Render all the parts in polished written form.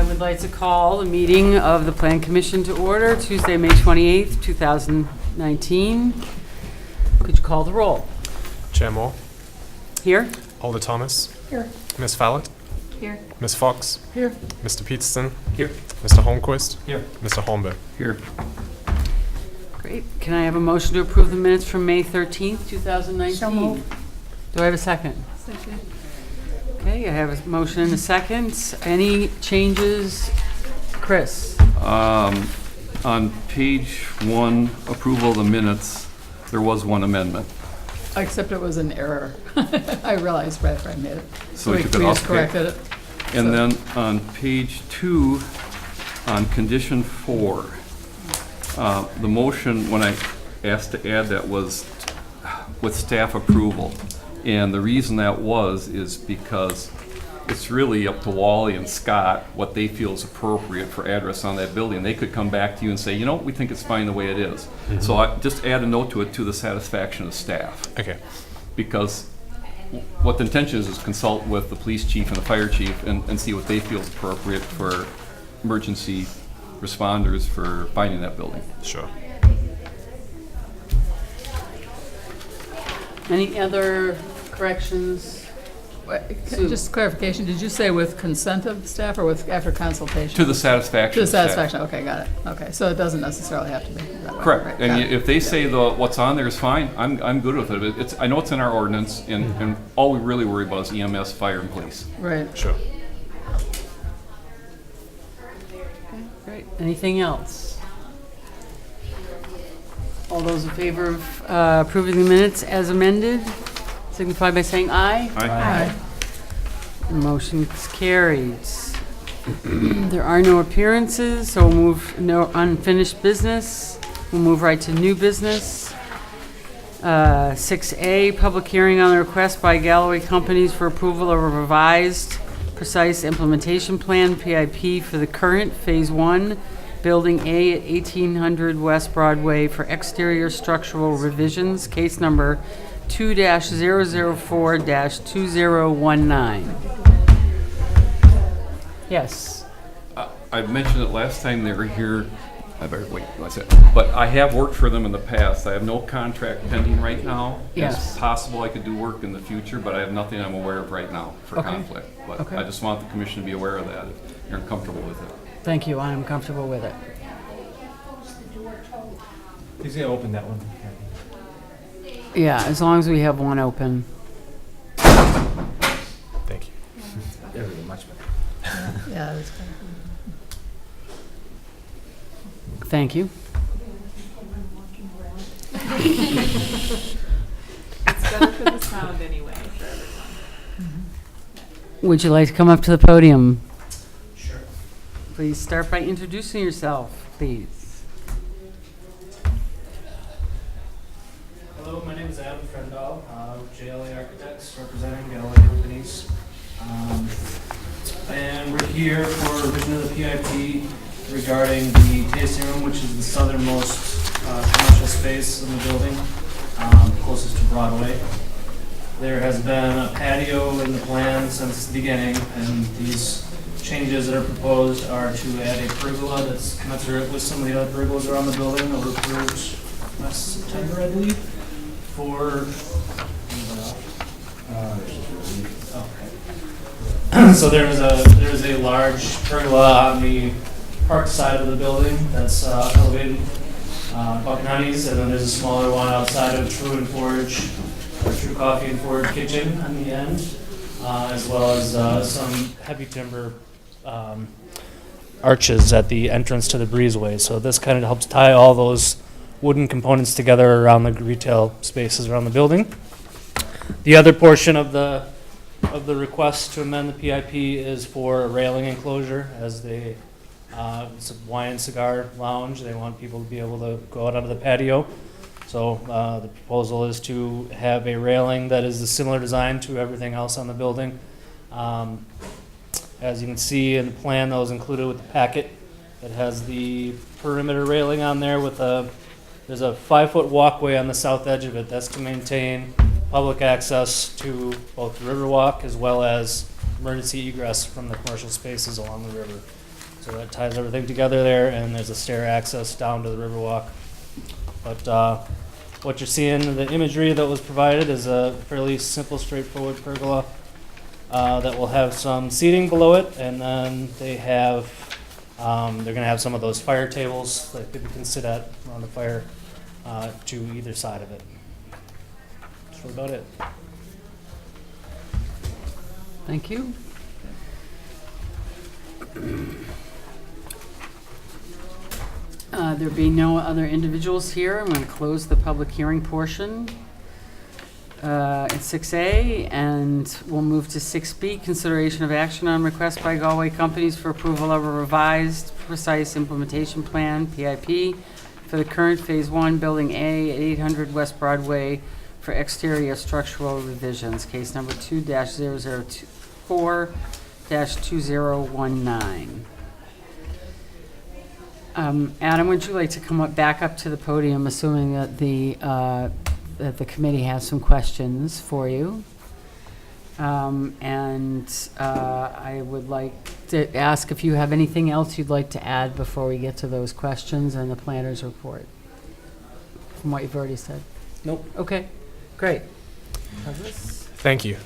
would like to call the meeting of the Plan Commission to order Tuesday, May 28th, 2019. Could you call the roll? Chair Moore, Here? Alder Thomas, Here. Miss Fallett, Here. Miss Fox, Here. Mr. Peterson, Here. Mr. Holmquist, Here. Mr. Holmberg. Here. Great. Can I have a motion to approve the minutes from May 13th, 2019? So moved. Do I have a second? Second. Okay, I have a motion and a second. Any changes? Chris? On page 1, approval of the minutes, there was one amendment. Except it was an error. I realized right after I made it. So we took it We off. just corrected it. And So- then on page 2, on condition 4, the motion, when I asked to add that, was with staff approval. And the reason that is because it's really up to Wally and Scott what they feel is appropriate for address on that building. They could come back to you and say, you know, we think it's fine the way it is. So I just add a note to it to the satisfaction of staff. Okay. Because what the intention is consult with the police chief and the fire chief and see what they feel is appropriate for emergency responders for finding that building. Sure. Any other corrections? Sue. Just clarification, did you say with consent of staff or with after consultation? To the satisfaction To the of staff. satisfaction, okay, got it. Okay, so it doesn't necessarily have to be that way. Correct. Right, And got it. if they say what's on there is fine, I'm good with it. I know it's in our ordinance, and all we really worry about is EMS, fire, and police. Right. Sure. Great. Anything else? All those in favor of approving the minutes as amended, signify by saying aye. Aye. Motion is carried. There are no appearances, so we'll move, no unfinished business. We'll move right to new business. 6A, public hearing on the request by Galloway Companies for approval of a revised precise implementation plan, PIP, for the current Phase 1, Building A at 1800 West Broadway for exterior structural revisions, case number 2-004-2019. Yes. I mentioned it last time they were here. I better wait, what's it? But I have worked for them in the past. I have no contract pending right now. Yes. It's possible I could do work in the future, but I have nothing I'm aware of right now for Okay. conflict. But Okay. I just want the commission to be aware of that if you're comfortable with it. Thank you, I am comfortable with it. He's gonna open that one. Yeah, as long as we have one open. Thank you. There we go, much better. Yeah, that's good. Thank you. It's better for the sound anyway, for everyone. Would you like to come up to the podium? Sure. Please start by introducing yourself, please. Hello, my name is Adam Frendahl, JLA Architects, representing Galloway Companies. And we're here for a revision of the PIP regarding the tasting room, which is the southernmost commercial space in the building, closest to Broadway. There has been a patio in the plan since the beginning, and these changes that are proposed are to add a pergola that's commensurate with some of the other pergolas around the building that were approved last September, I believe, for. Okay. So there is a large pergola on the park side of the building that's elevated Buck Honey's, and then there's a smaller one outside of True and Forge, or True Coffee and Forge Kitchen on the end, as well as some heavy timber arches at the entrance to the breezeway. So this kind of helps tie all those wooden components together around the retail spaces around the building. The other portion of the request to amend the PIP is for a railing enclosure, as they it's a wine and cigar lounge. They want people to be able to go out onto the patio. So the proposal is to have a railing that is a similar design to everything else on the building. As you can see in the plan that was included with the packet, it has the perimeter railing on there with there's a 5-foot walkway on the south edge of it. That's to maintain public access to both the Riverwalk as well as emergency egress from the commercial spaces along the river. So that ties everything together there, and there's a stair access down to the Riverwalk. But what you're seeing, the imagery that was provided is a fairly simple, straightforward pergola that will have some seating below it, and then they have, they're gonna have some of those fire tables that people can sit at around the fire to either side of it. That's about it. Thank you. There being no other individuals here, I'm going to close the public hearing portion at 6A, and we'll move to 6B, consideration of action on request by Galway Companies for approval of a revised precise implementation plan, PIP, for the current Phase 1, Building A at 800 West Broadway for exterior structural revisions, case number 2-0024-2019. Adam, would you like to come back up to the podium, assuming that the committee has some questions for you? I would like to ask if you have anything else you'd like to add before we get to those questions and the planner's report, from what you've already said. Nope. Okay, great. Douglas? Thank you.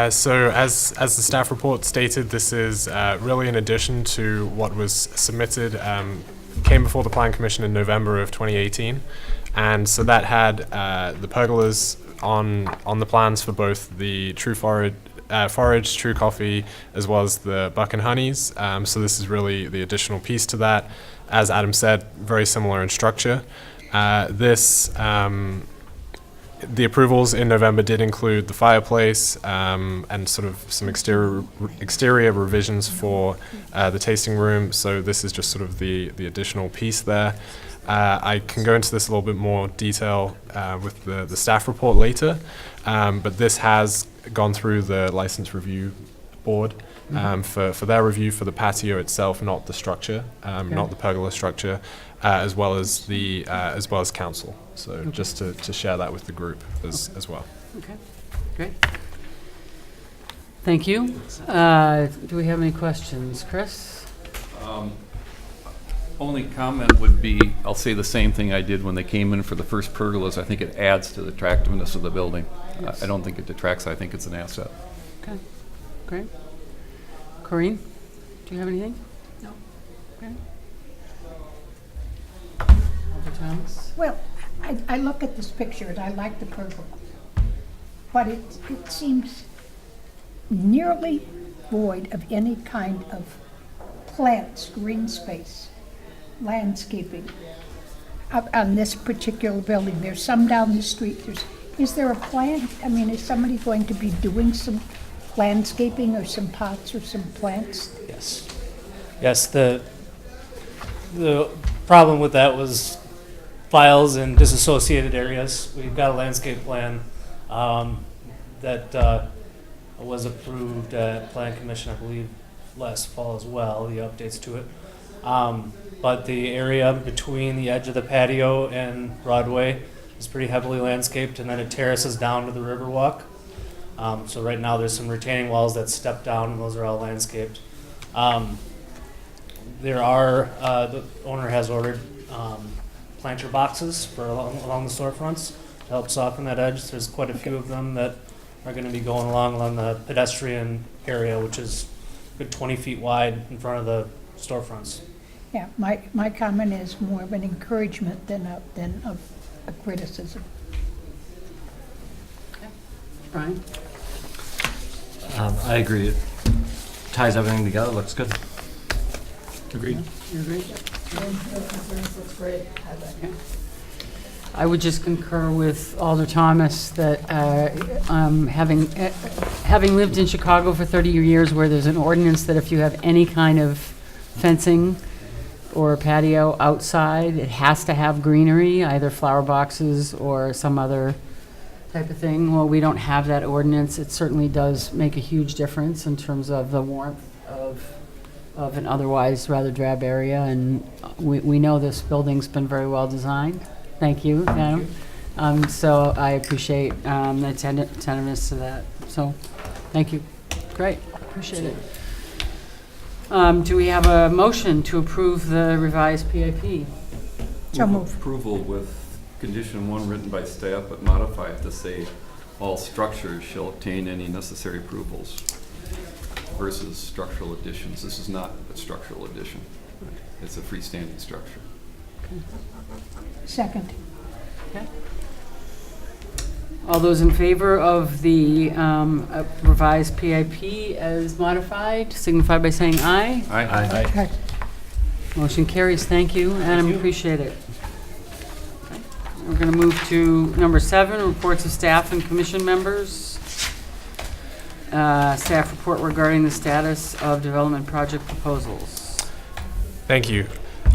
So as the staff report stated, this is really in addition to what was submitted, came before the Plan Commission in November of 2018. And so that had the pergolas on the plans for both the True Forage, True Coffee, as well as the Buck and Honeys. So this is really the additional piece to that. As Adam said, very similar in structure. The approvals in November did include the fireplace and sort of some exterior revisions for the tasting room. So this is just sort of the additional piece there. I can go into this a little bit more detail with the staff report later, but this has gone through the license review board for their review for the patio itself, not the structure, not the pergola structure, as well as council. So just to share that with the group as well. Okay, great. Thank you. Do we have any questions? Chris? Only comment would be, I'll say the same thing I did when they came in for the first pergolas. I think it adds to the attractiveness of the building. Yes. I don't think it detracts. I think it's an asset. Okay, great. Corinne, do you have anything? No. Okay. Alder Thomas? Well, I look at this picture and I like the pergola, but it seems nearly void of any kind of plants, green space, landscaping on this particular building. There's some down the street. Is there a plan? I mean, is somebody going to be doing some landscaping or some pots or some plants? Yes. Yes, the problem with that was files in disassociated areas. We've got a landscape plan that was approved at Plan Commission, I believe, last fall as well, the updates to it. But the area between the edge of the patio and Broadway is pretty heavily landscaped, and then it terraces down to the Riverwalk. So right now there's some retaining walls that step down, and those are all landscaped. There are, the owner has ordered planter boxes for along the storefronts to help soften that edge. There's quite a few of them that are going to be going along the pedestrian area, which is a good 20 feet wide in front of the storefronts. Yeah, my comment is more of an encouragement than of a criticism. Brian? I agree. It ties everything together, looks good. Agreed. You agree? Looks great. I would just concur with Alder Thomas that having lived in Chicago for 30 years, where there's an ordinance that if you have any kind of fencing or patio outside, it has to have greenery, either flower boxes or some other type of thing. Well, we don't have that ordinance. It certainly does make a huge difference in terms of the warmth of an otherwise rather drab area, and we know this building's been very well designed. Thank you, Adam. So I appreciate the attentiveness to that. So, thank you. Great, appreciate it. Do we have a motion to approve the revised PIP? So move. Approval with condition 1 written by staff, but modified to say all structures shall obtain any necessary approvals versus structural additions. This is not a structural addition. It's a freestanding structure. Second. All those in favor of the revised PIP as modified signify by saying aye. Aye. Motion carries. Thank you, Adam. Appreciate it. Okay. We're going to move to number 7, reports of staff and commission members. Staff report regarding the status of development project proposals. Thank you.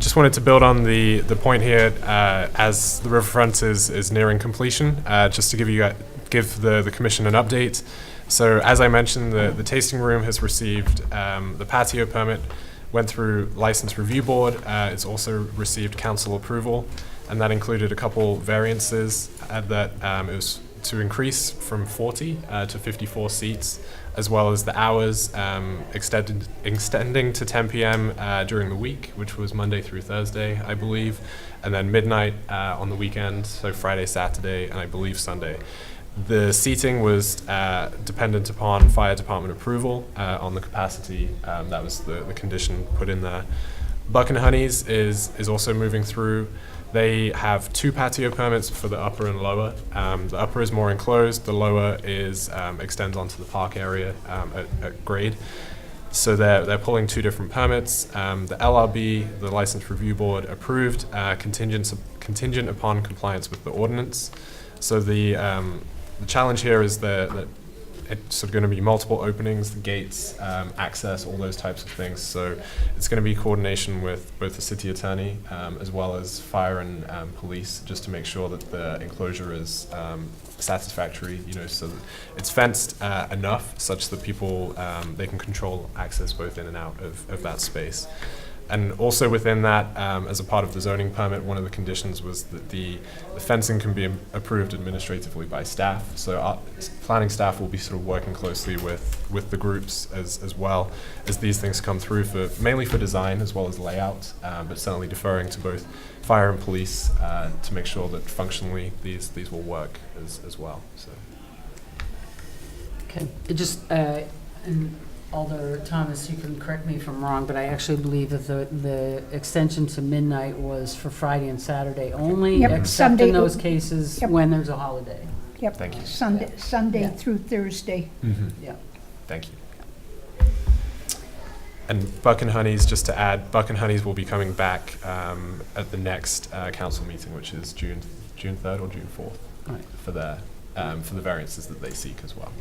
Just wanted to build on the point here as the riverfront is nearing completion. Just to give the commission an update. So as I mentioned, the tasting room has received the patio permit, went through license review board. It's also received council approval, and that included a couple variances that it was to increase from 40 to 54 seats, as well as the hours extending to 10 p.m. During the week, which was Monday through Thursday, I believe, and then midnight on the weekend, so Friday, Saturday, and I believe Sunday. The seating was dependent upon fire department approval on the capacity. That was the condition put in there. Buck and Honey's is also moving through. They have 2 patio permits for the upper and lower. The upper is more enclosed. The lower is extends onto the park area at grade. So they're pulling 2 different permits. The LRB, the License Review Board, approved contingent upon compliance with the ordinance. So the challenge here is that it's sort of going to be multiple openings, the gates, access, all those types of things. So it's going to be coordination with both the city attorney as well as fire and police, just to make sure that the enclosure is satisfactory, so that it's fenced enough such that people, they can control access both in and out of that space. And also within that, as a part of the zoning permit, one of the conditions was that the fencing can be approved administratively by staff. So our planning staff will be sort of working closely with the groups as well as these things come through, mainly for design as well as layout, but certainly deferring to both fire and police to make sure that functionally these will work as well. So. Okay. It just, and Alder Thomas, you can correct me if I'm wrong, but I actually believe that the extension to midnight was for Friday and Saturday only, Yep, except Sunday- in those cases Yep. when there's a holiday. Yep. Thank you. Sunday Yeah. through Thursday. Yeah. Thank you. And Buck and Honey's, just to add, Buck and Honey's will be coming back at the next council meeting, which is June 3rd or June 4th, Right. for the variances that they seek as well.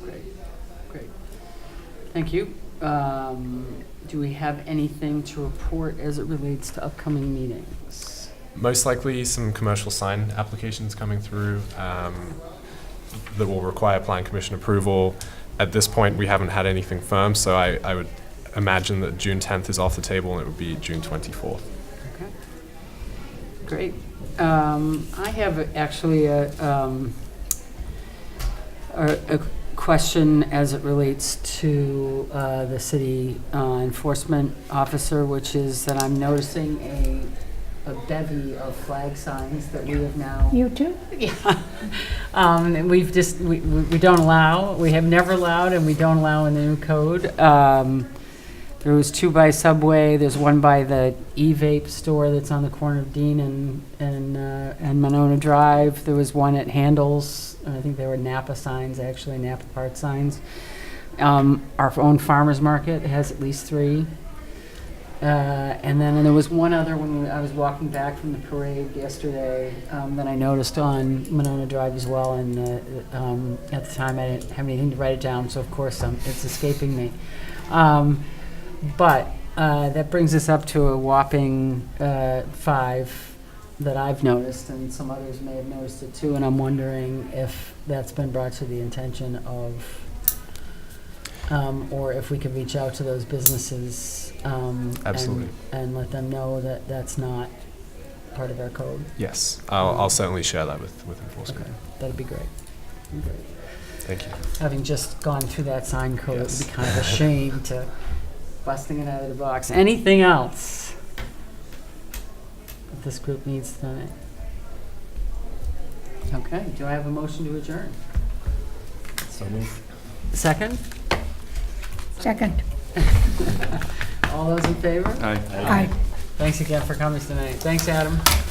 Right. Great. Thank you. Do we have anything to report as it relates to upcoming meetings? Most likely some commercial sign applications coming through that will require plan commission approval. At this point, we haven't had anything firm, so I would imagine that June 10th is off the table and it would be June 24th. Okay. Great. I have actually a question as it relates to the city enforcement officer, which is that I'm noticing a bevy of flag signs that we have now. You too? Yeah. And we don't allow, we have never allowed, and we don't allow in the new code. There was 2 by Subway, there's 1 by the e-vape store that's on the corner of Dean and Monona Drive. There was 1 at Handles, and I think they were Napa signs, actually, Napa Park signs. Our own farmer's market has at least 3. And then there was 1 other when I was walking back from the parade yesterday that I noticed on Monona Drive as well. And at the time, I didn't have anything to write it down, so of course it's escaping me. But that brings us up to a whopping 5 that I've noticed, and some others may have noticed it too. And I'm wondering if that's been brought to the attention of, or if we could reach out to those businesses. Absolutely. And let them know that that's not part of our code. Yes, I'll certainly share that with enforcement. Okay, that'd be great. Thank you. Having just gone through that sign code, Yes. it would be kind of a shame to busting it out of the box. Anything else that this group needs tonight? Okay, do I have a motion to adjourn? So moved. Second? Second. All those in favor? Aye. Aye. Thanks again for coming tonight. Thanks, Adam.